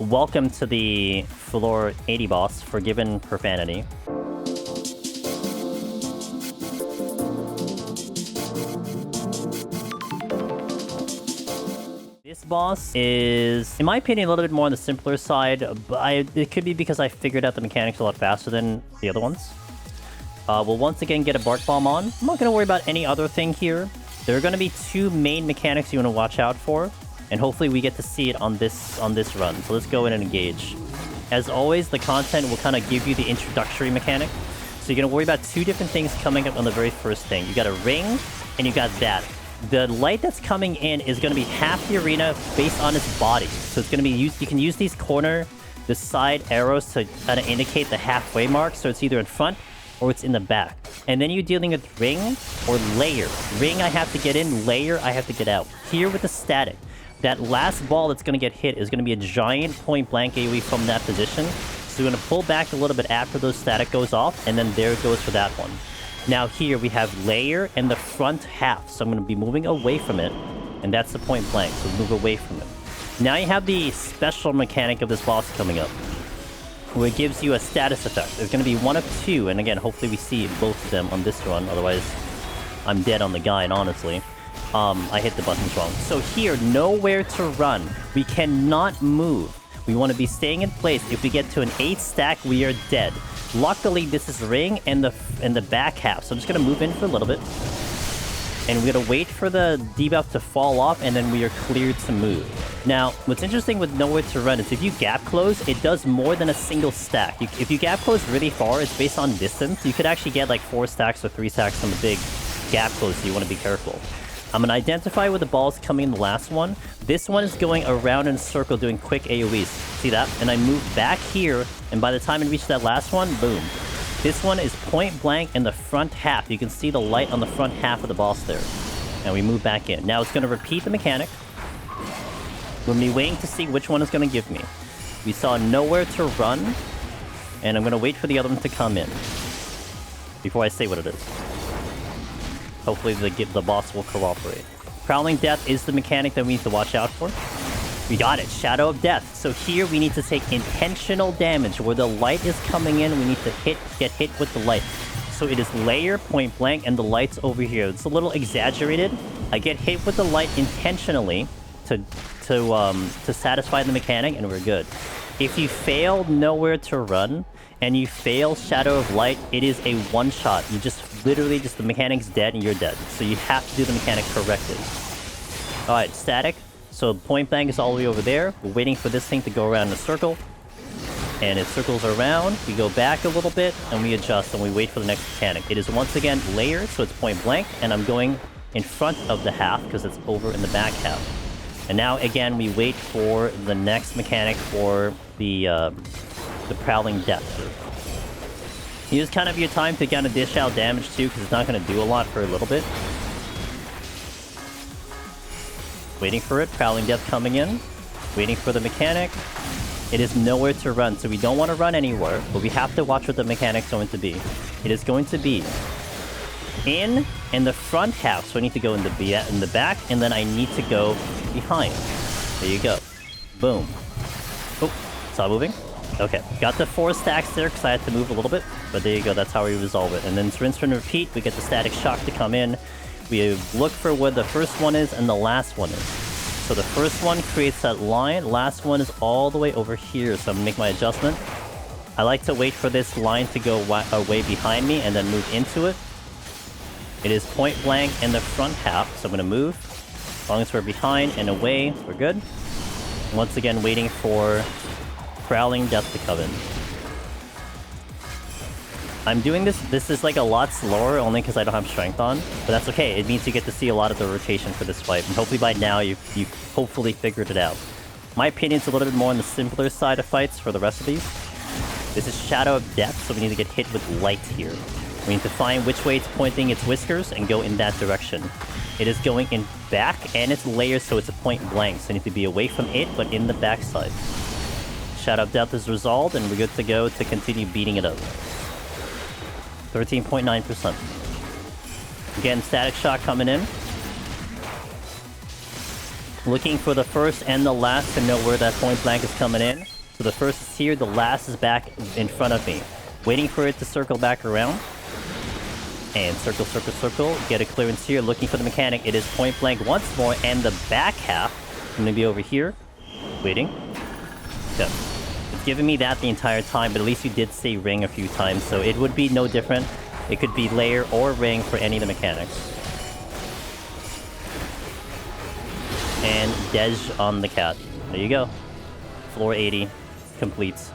Welcome to the floor 80 boss, Forgiven Profanity. This boss is, in my opinion, a little bit more on the simpler side, but it could be because I figured out the mechanics a lot faster than the other ones. We'll once again get a Bark Bomb on. I'm not going to worry about any other thing here. There are going to be two main mechanics you want to watch out for. And hopefully we get to see it on this run. So let's go in and engage. As always, the content will kind of give you the introductory mechanic. So you're going to worry about two different things coming up on the very first thing. You got a ring, and you got that. The light that's coming in is going to be half the arena based on its body. So it's going to be used. You can use these the side arrows to kind of indicate the halfway mark. So it's either in front or it's in the back. And then you're dealing with ring or layer. Ring, I have to get in. Layer, I have to get out. Here with the static. That last ball that's going to get hit is going to be a giant point-blank AoE from that position. So we're going to pull back a little bit after those static goes off, and then there it goes for that one. Now here we have layer and the front half, so I'm going to be moving away from it, and that's the point-blank, so move away from it. Now you have the special mechanic of this boss coming up, where it gives you a status effect. There's going to be one of two, and again, hopefully we see both of them on this run, otherwise I'm dead on the guide, honestly. I hit the buttons wrong. So here, nowhere to run. We cannot move. We want to be staying in place. If we get to an 8 stack, we are dead. Luckily, this is ring and the back half. So I'm just going to move in for a little bit. And we're going to wait for the debuff to fall off, and then we are cleared to move. Now, what's interesting with nowhere to run is if you gap close, it does more than a single stack. If you gap close really far, it's based on distance. You could actually get like 4 stacks or 3 stacks on the big gap close, so you want to be careful. I'm going to identify where the ball's coming in the last one. This one is going around in a circle doing quick AoEs. See that? And I move back here, and by the time I reach that last one, boom. This one is point blank in the front half. You can see the light on the front half of the boss there. And we move back in. Now it's going to repeat the mechanic. We're going to be waiting to see which one is going to give me. We saw nowhere to run, and I'm going to wait for the other one to come in before I say what it is. Hopefully the boss will cooperate. Prowling Death is the mechanic that we need to watch out for. We got it. Shadow of Death. So here we need to take intentional damage. Where the light is coming in, we need to get hit with the light. So it is layer, point blank, and the light's over here. It's a little exaggerated. I get hit with the light intentionally to satisfy the mechanic, and we're good. If you fail nowhere to run, and you fail Shadow of Light, it is a one-shot. You just literally the mechanic's dead and you're dead. So you have to do the mechanic correctly. Alright, static. So point blank is all the way over there. We're waiting for this thing to go around in a circle. And it circles around. We go back a little bit and we adjust and we wait for the next mechanic. It is once again layered, so it's point blank. And I'm going in front of the half because it's over in the back half. And now again we wait for the next mechanic for the Prowling Death. Use kind of your time to kind of dish out damage too, because it's not going to do a lot for a little bit. Waiting for it. Prowling Death coming in. Waiting for the mechanic. It is nowhere to run, so we don't want to run anywhere, but we have to watch what the mechanic's going to be. It is going to be in the front half, so I need to go in the back, and then I need to go behind. There you go. Boom. Oh, saw moving. Okay, got the 4 stacks there because I had to move a little bit, but there you go, that's how we resolve it. And then rinse and repeat, we get the static shock to come in. We look for where the first one is and the last one is. So the first one creates that line, last one is all the way over here, so I'm going to make my adjustment. I like to wait for this line to go away behind me and then move into it. It is point blank in the front half, so I'm going to move. As long as we're behind and away, we're good. Once again, waiting for Prowling Death to come in. I'm doing this is like a lot slower only because I don't have strength on, but that's okay. It means you get to see a lot of the rotation for this fight, and hopefully by now you've hopefully figured it out. My opinion's a little bit more on the simpler side of fights for the rest of these. This is Shadow of Death, so we need to get hit with light here. We need to find which way it's pointing its whiskers and go in that direction. It is going in back and it's layers, so it's a point blank, so you need to be away from it, but in the backside. Shadow of Death is resolved, and we're good to go to continue beating it up. 13.9%. Again, static shock coming in. Looking for the first and the last to know where that point blank is coming in. So the first is here, the last is back in front of me. Waiting for it to circle back around. And circle, circle, circle. Get a clearance here. Looking for the mechanic. It is point blank once more. And the back half is going to be over here. Waiting. Okay. It's giving me that the entire time, but at least you did say ring a few times, so it would be no different. It could be layer or ring for any of the mechanics. And Dej on the cat. There you go. Floor 80 completes.